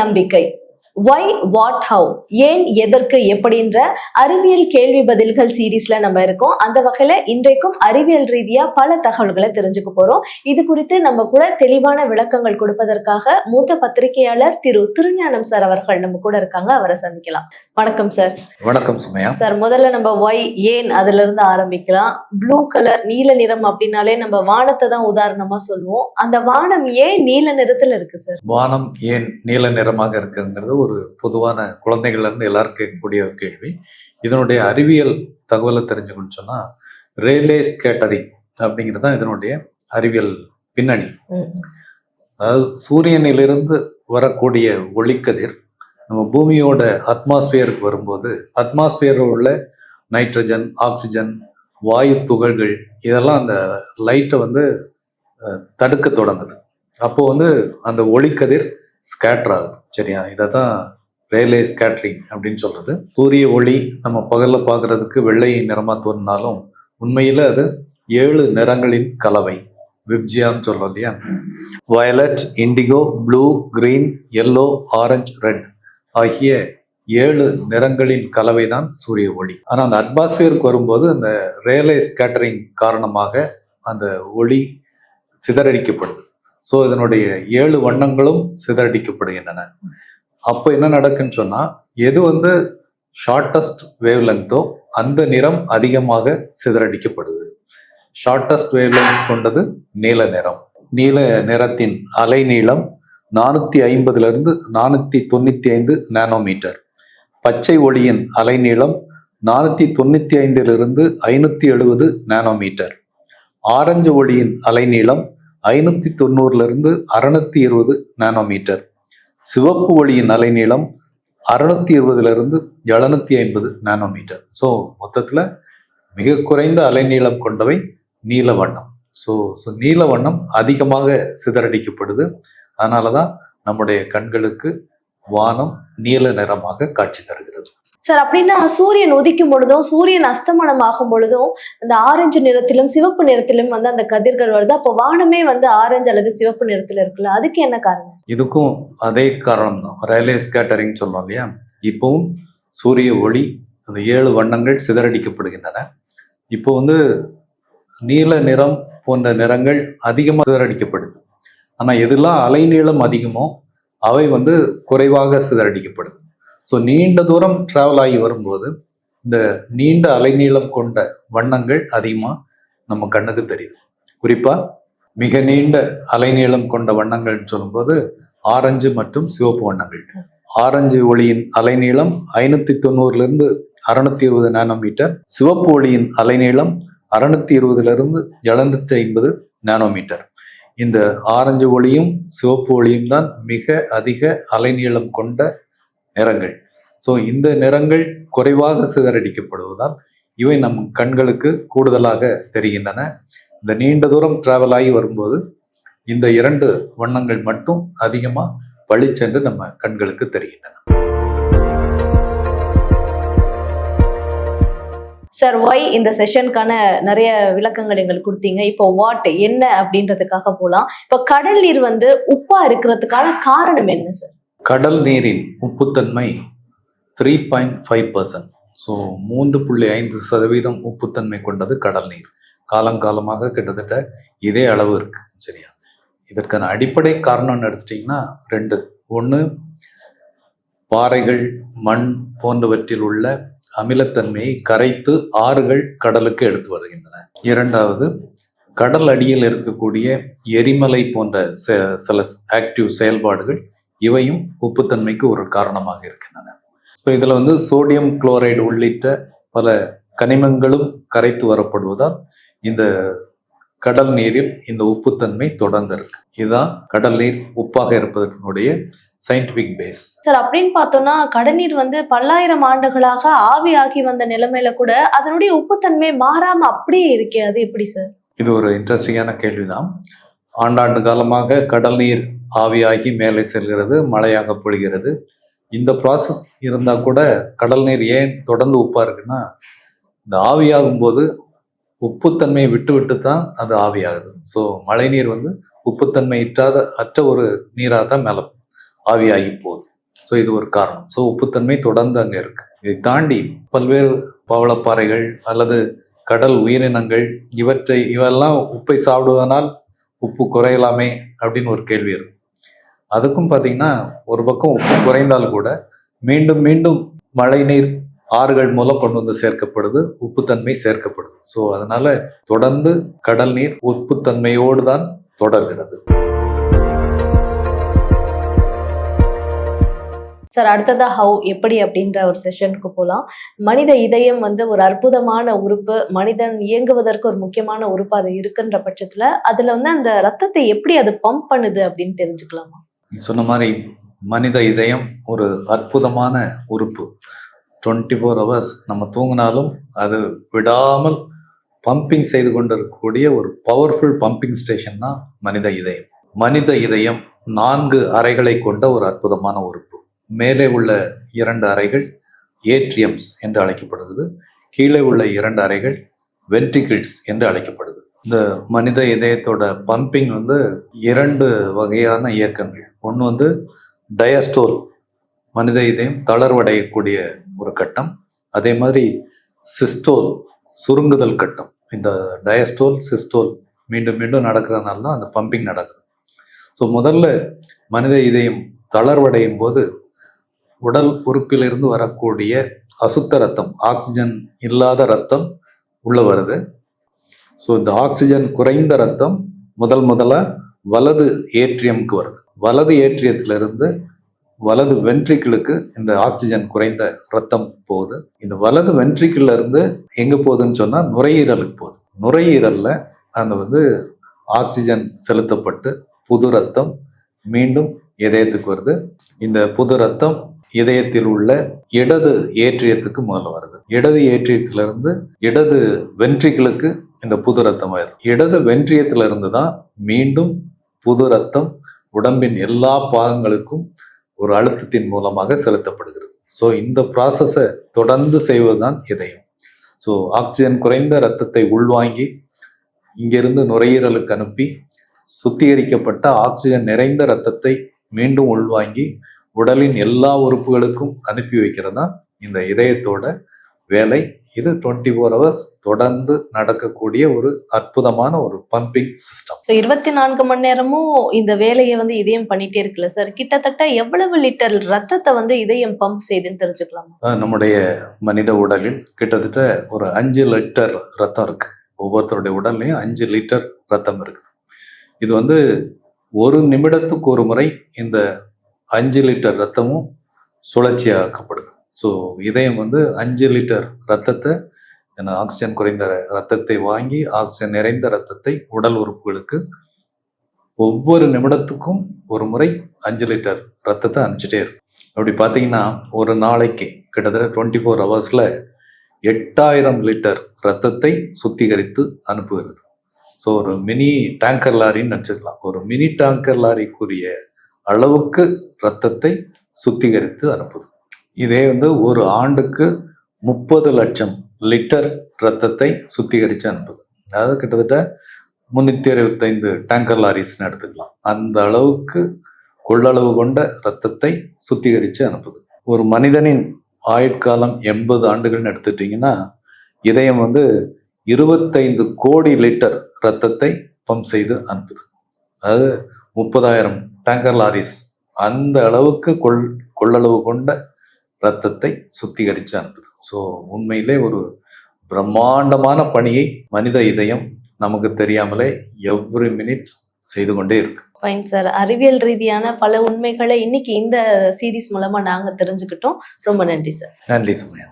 நம்பிக்கை. Why, what, how, ஏன், எதற்கு, எப்படின்ற அறிவியல் கேள்வி பதில்கள் சீரீஸ்ல நம்ம இருக்கோம். அந்த வகையில இன்றைக்கும் அறிவியல் ரீதியா பல தகவல்களை தெரிஞ்சுக்க போறோம். இது குறித்து நம்ம கூட தெளிவான விளக்கங்கள் கொடுப்பதற்காக மூத்த பத்திரிகையாளர் திரு திருஞானம் சார் அவர்கள் நம்ம கூட இருக்காங்க. அவரை சந்திக்கலாம். வணக்கம் சார். வணக்கம் சுமையா. சார், முதல்ல நம்ம ஒய், ஏன் அதுல இருந்து ஆரம்பிக்கலாம். ப்ளூ கலர், நீல நிறம் அப்படின்னாலே நம்ம வானத்தை தான் உதாரணமா சொல்லுவோம். அந்த வானம் ஏன் நீல நிறத்துல இருக்கு சார்? வானம் ஏன் நீல நிறமாக இருக்குங்கிறது ஒரு பொதுவான குழந்தைகள்ல இருந்து எல்லாரும் கேட்கக்கூடிய ஒரு கேள்வி. இதனுடைய அறிவியல் தகவலை தெரிஞ்சுக்கணும்னு சொன்னா ரேலே ஸ்கேட்டரிங் அப்படிங்கிறது தான் இதனுடைய அறிவியல் பின்னணி. அதாவது சூரியனிலிருந்து வரக்கூடிய ஒளிக்கதிர் நம்ம பூமியோட அட்மாஸ்பியருக்கு வரும்போது அட்மாஸ்பியரில் உள்ள நைட்ரஜன், ஆக்சிஜன், வாயு துகள்கள் இதெல்லாம் அந்த லைட்டை தடுக்க தொடங்குது. அப்போ அந்த ஒளிக்கதிர் ஸ்கேட்டர் ஆகுது. சரியா? இதை தான் ரேலே ஸ்கேட்டரிங் அப்படின்னு சொல்றது. சூரிய ஒளி நம்ம பகல்ல பார்க்கறதுக்கு வெள்ளை நிறமா தோன்றினாலும் உண்மையில அது 7 நிறங்களின் கலவை. விப்ஜியான்னு சொல்றோம் இல்லையா? Violet, indigo, blue, green, yellow, orange, red ஆகிய 7 நிறங்களின் கலவை தான் சூரிய ஒளி. ஆனா அந்த அட்மாஸ்பியருக்கு வரும்போது அந்த ரேலே ஸ்கேட்டரிங் காரணமாக அந்த ஒளி சிதறடிக்கப்படுது. ஸோ இதனுடைய 7 வண்ணங்களும் சிதறடிக்கப்படுகின்றன. அப்போ என்ன நடக்குன்னு சொன்னா, எது ஷார்டஸ்ட் வேவ் லென்த்தோ அந்த நிறம் அதிகமாக சிதறடிக்கப்படுது. ஷார்டஸ்ட் வேவ் லென்த் கொண்டது நீல நிறம். நீல நிறத்தின் அலைநீளம் 450 495 நானோமீட்டர். பச்சை ஒளியின் அலைநீளம் 495 570 நானோமீட்டர். ஆரஞ்சு ஒளியின் அலைநீளம் 590 620 நானோமீட்டர். சிவப்பு ஒளியின் அலைநீளம் 620 750 நானோமீட்டர். ஸோ மொத்தத்தில் மிக குறைந்த அலைநீளம் கொண்டவை நீல வண்ணம். ஸோ நீல வண்ணம் அதிகமாக சிதறடிக்கப்படுது. அதனால தான் நம்முடைய கண்களுக்கு வானம் நீல நிறமாக காட்சி தருகிறது. சார், அப்படின்னா சூரியன் உதிக்கும் பொழுதும் சூரியன் அஸ்தமனம் ஆகும் பொழுதும் அந்த ஆரஞ்சு நிறத்திலும் சிவப்பு நிறத்திலும் அந்த கதிர்கள் வருது. அப்போ வானமே ஆரஞ்சு அல்லது சிவப்பு நிறத்துல இருக்குல்ல, அதுக்கு என்ன காரணம்? இதுக்கும் அதே காரணம் தான். ரேலே ஸ்கேட்டரிங் சொல்றோம் இல்லையா? இப்பவும் சூரிய ஒளி அந்த 7 வண்ணங்கள் சிதறடிக்கப்படுகின்றன. இப்போ நீல நிறம் போன்ற நிறங்கள் அதிகமாக சிதறடிக்கப்படுது. ஆனா எதெல்லாம் அலைநீளம் அதிகமோ அவை குறைவாக சிதறடிக்கப்படுது. ஸோ நீண்ட தூரம் டிராவல் ஆகி வரும்போது இந்த நீண்ட அலைநீளம் கொண்ட வண்ணங்கள் அதிகமாக நம்ம கண்ணுக்கு தெரியுது. குறிப்பாக மிக நீண்ட அலைநீளம் கொண்ட வண்ணங்கள்னு சொல்லும்போது ஆரஞ்சு மற்றும் சிவப்பு வண்ணங்கள். ஆரஞ்சு ஒளியின் அலைநீளம் 590 620 நானோமீட்டர். சிவப்பு ஒளியின் அலைநீளம் 620 750 நானோமீட்டர். இந்த ஆரஞ்சு ஒளியும் சிவப்பு ஒளியும் தான் மிக அதிக அலைநீளம் கொண்ட நிறங்கள். ஸோ இந்த நிறங்கள் குறைவாக சிதறடிக்கப்படுவதால் இவை நம் கண்களுக்கு கூடுதலாக தெரிகின்றன. இந்த நீண்ட தூரம் டிராவல் ஆகி வரும்போது இந்த 2 வண்ணங்கள் மட்டும் அதிகமாக பளிச்சென்று நம்ம கண்களுக்கு தெரிகின்றன. சார், ஒய் இந்த செஷனுக்கான நிறைய விளக்கங்கள் எங்களுக்கு கொடுத்தீங்க. இப்போ வாட், என்ன அப்படின்றதுக்காக போகலாம். இப்போ கடல் நீர் உப்பா இருக்கிறதுக்கான காரணம் என்ன சார்? கடல் நீரின் உப்புத்தன்மை 3.5%. ஸோ 3.5% உப்புத்தன்மை கொண்டது கடல் நீர். காலங்காலமாக கிட்டத்தட்ட இதே அளவு இருக்கு. சரியா? இதற்கான அடிப்படை காரணம்னு எடுத்துட்டிங்கன்னா 2. ஒன்று, பாறைகள், மண் போன்றவற்றில் உள்ள அமிலத்தன்மையை கரைத்து ஆறுகள் கடலுக்கு எடுத்து வருகின்றன. 2வது, கடல் அடியில் இருக்கக்கூடிய எரிமலை போன்ற சில ஆக்டிவ் செயல்பாடுகள் இவையும் உப்புத்தன்மைக்கு ஒரு காரணமாக இருக்கின்றன. ஸோ இதில் சோடியம் குளோரைடு உள்ளிட்ட பல கனிமங்களும் கரைத்து வரப்படுவதால் இந்த கடல் நீரில் இந்த உப்புத்தன்மை தொடர்ந்து இருக்கு. இதுதான் கடல் நீர் உப்பாக இருப்பதனுடைய சயின்டிபிக் பேஸ். சார், அப்படின்னு பார்த்தோம்னா கடல் நீர் பல்லாயிரம் ஆண்டுகளாக ஆவியாகி வந்த நிலைமையில கூட அதனுடைய உப்புத்தன்மை மாறாம அப்படியே இருக்கே, அது எப்படி சார்? இது ஒரு இன்ட்ரெஸ்டிங்கான கேள்விதான். ஆண்டாண்டு காலமாக கடல் நீர் ஆவியாகி மேலே செல்கிறது, மழையாக பொழிகிறது. இந்த ப்ராசஸ் இருந்தால் கூட கடல் நீர் ஏன் தொடர்ந்து உப்பாக இருக்குன்னா, இந்த ஆவியாகும் போது உப்புத்தன்மையை விட்டு விட்டு தான் அது ஆவியாகுது. ஸோ மழை நீர் உப்புத்தன்மை அற்ற ஒரு நீராக தான் மேலே ஆவியாகி போகுது. ஸோ இது ஒரு காரணம். ஸோ உப்புத்தன்மை தொடர்ந்து அங்கே இருக்கு. இதை தாண்டி பல்வேறு பவளப்பாறைகள் அல்லது கடல் உயிரினங்கள் இவெல்லாம் உப்பை சாப்பிடுவதனால் உப்பு குறையலாமே அப்படின்னு ஒரு கேள்வி இருக்கு. அதுக்கும் பார்த்தீங்கன்னா ஒரு பக்கம் உப்பு குறைந்தால் கூட மீண்டும் மீண்டும் மழை நீர் ஆறுகள் மூலம் கொண்டு வந்து சேர்க்கப்படுது, உப்புத்தன்மை சேர்க்கப்படுது. ஸோ அதனால தொடர்ந்து கடல் நீர் உப்புத்தன்மையோடு தான் தொடர்கிறது. சார், அடுத்ததா ஹவ் எப்படி அப்படின்ற ஒரு செஷனுக்கு போகலாம். மனித இதயம் வந்து ஒரு அற்புதமான உறுப்பு, மனிதன் இயங்குவதற்கு ஒரு முக்கியமான உறுப்பு அது இருக்குன்ற பட்சத்துல அதுல வந்து அந்த ரத்தத்தை எப்படி அது பம்ப் பண்ணுது அப்படின்னு தெரிஞ்சுக்கலாமா? நீ சொன்ன மாதிரி மனித இதயம் ஒரு அற்புதமான உறுப்பு. 24 ஹவர்ஸ் நம்ம தூங்கினாலும் அது விடாமல் பம்பிங் செய்து கொண்டிருக்கக்கூடிய ஒரு பவர்ஃபுல் பம்பிங் ஸ்டேஷன் தான் மனித இதயம். மனித இதயம் 4 அறைகளை கொண்ட ஒரு அற்புதமான உறுப்பு. மேலே உள்ள 2 அறைகள் ஏட்ரியம்ஸ் என்று அழைக்கப்படுகிறது, கீழே உள்ள 2 அறைகள் வென்ட்ரிகிள்ஸ் என்று அழைக்கப்படுது. இந்த மனித இதயத்தோட பம்பிங் வந்து 2 வகையான இயக்கங்கள். ஒன்று வந்து டயஸ்டோல், மனித இதயம் தளர்வடையக்கூடிய ஒரு கட்டம். அதே மாதிரி சிஸ்டோல், சுருங்குதல் கட்டம். இந்த டயஸ்டோல் சிஸ்டோல் மீண்டும் மீண்டும் நடக்கிறதுனால தான் அந்த பம்பிங் நடக்குது. ஸோ முதல்ல மனித இதயம் தளர்வடையும் போது உடல் உறுப்பிலிருந்து வரக்கூடிய அசுத்த ரத்தம், ஆக்சிஜன் இல்லாத ரத்தம் உள்ள வருது. ஸோ இந்த ஆக்சிஜன் குறைந்த ரத்தம் முதல்ல வலது ஏட்ரியம்க்கு வருது. வலது ஏட்ரியத்திலிருந்து வலது வென்ட்ரிக்கிளுக்கு இந்த ஆக்சிஜன் குறைந்த ரத்தம் போகுது. இந்த வலது வென்ட்ரிக்கிள்ல இருந்து எங்க போகுதுன்னு சொன்னா நுரையீரலுக்கு போகுது. நுரையீரல்ல அந்த வந்து ஆக்சிஜன் செலுத்தப்பட்டு புது ரத்தம் மீண்டும் இதயத்துக்கு வருது. இந்த புது ரத்தம் இதயத்தில் உள்ள இடது ஏற்றியத்துக்கு முதல்ல வருது. இடது ஏற்றியத்திலிருந்து இடது வென்ட்ரிக்கிளுக்கு இந்த புது ரத்தம் வருது. இடது வென்ட்ரியத்திலிருந்து தான் மீண்டும் புது ரத்தம் உடம்பின் எல்லா பாகங்களுக்கும் ஒரு அழுத்தத்தின் மூலமாக செலுத்தப்படுகிறது. ஸோ இந்த ப்ராசஸை தொடர்ந்து செய்வதுதான் இதயம். ஸோ ஆக்சிஜன் குறைந்த ரத்தத்தை உள்வாங்கி இங்கிருந்து நுரையீரலுக்கு அனுப்பி சுத்திகரிக்கப்பட்ட ஆக்சிஜன் நிறைந்த ரத்தத்தை மீண்டும் உள்வாங்கி உடலின் எல்லா உறுப்புகளுக்கும் அனுப்பி வைக்கிறது தான் இந்த இதயத்தோட வேலை. இது 24 ஹவர்ஸ் தொடர்ந்து நடக்கக்கூடிய ஒரு அற்புதமான ஒரு பம்பிங் சிஸ்டம். 24 மணி நேரமும் இந்த வேலையை வந்து இதயம் பண்ணிட்டே இருக்குல்ல சார், கிட்டத்தட்ட எவ்வளவு லிட்டர் ரத்தத்தை வந்து இதயம் பம்ப் செய்துன்னு தெரிஞ்சுக்கலாமா? நம்முடைய மனித உடலில் கிட்டத்தட்ட ஒரு 5 லிட்டர் ரத்தம் இருக்கு. ஒவ்வொருத்தருடைய உடல்லையும் 5 லிட்டர் ரத்தம் இருக்குது. இது வந்து ஒரு நிமிடத்துக்கு ஒரு முறை இந்த 5 லிட்டர் ரத்தமும் சுழற்சியாக்கப்படுது. ஸோ இதயம் வந்து 5 லிட்டர் ரத்தத்தை, ஆக்சிஜன் குறைந்த ரத்தத்தை வாங்கி ஆக்சிஜன் நிறைந்த ரத்தத்தை உடல் உறுப்புகளுக்கு ஒவ்வொரு நிமிடத்துக்கும் ஒரு முறை 5 லிட்டர் ரத்தத்தை அனுப்பிச்சிட்டே இருக்கும். அப்படி பார்த்தீங்கன்னா ஒரு நாளைக்கு கிட்டத்தட்ட 24 ஹவர்ஸில் 8000 லிட்டர் ரத்தத்தை சுத்திகரித்து அனுப்புகிறது. ஸோ ஒரு மினி டேங்கர் லாரின்னு நினச்சிக்கலாம். ஒரு மினி டேங்கர் லாரிக்குரிய அளவுக்கு ரத்தத்தை சுத்திகரித்து அனுப்புது. இதே வந்து ஒரு ஆண்டுக்கு 30 லட்சம் லிட்டர் ரத்தத்தை சுத்திகரித்து அனுப்புது. அதாவது கிட்டத்தட்ட 365 டேங்கர் லாரிஸ்ன்னு எடுத்துக்கலாம். அந்த அளவுக்கு கொள்ளளவு கொண்ட ரத்தத்தை சுத்திகரித்து அனுப்புது. ஒரு மனிதனின் ஆயுட்காலம் 80 ஆண்டுகள்னு எடுத்துட்டிங்கன்னா இதயம் வந்து 25 கோடி லிட்டர் ரத்தத்தை பம்ப் செய்து அனுப்புது. அதாவது 30,000 டேங்கர் லாரிஸ் அந்த அளவுக்கு கொள்ளளவு கொண்ட ரத்தத்தை சுத்திகரித்து அனுப்புது. ஸோ உண்மையிலே ஒரு பிரம்மாண்டமான பணியை மனித இதயம் நமக்கு தெரியாமலே எவ்ரி மினிட் செய்து கொண்டே இருக்கு. ஃபைன் சார், அறிவியல் ரீதியான பல உண்மைகளை இன்னைக்கு இந்த சீரீஸ் மூலமா நாங்க தெரிஞ்சுக்கிட்டோம். ரொம்ப நன்றி சார். நன்றி சுமையா.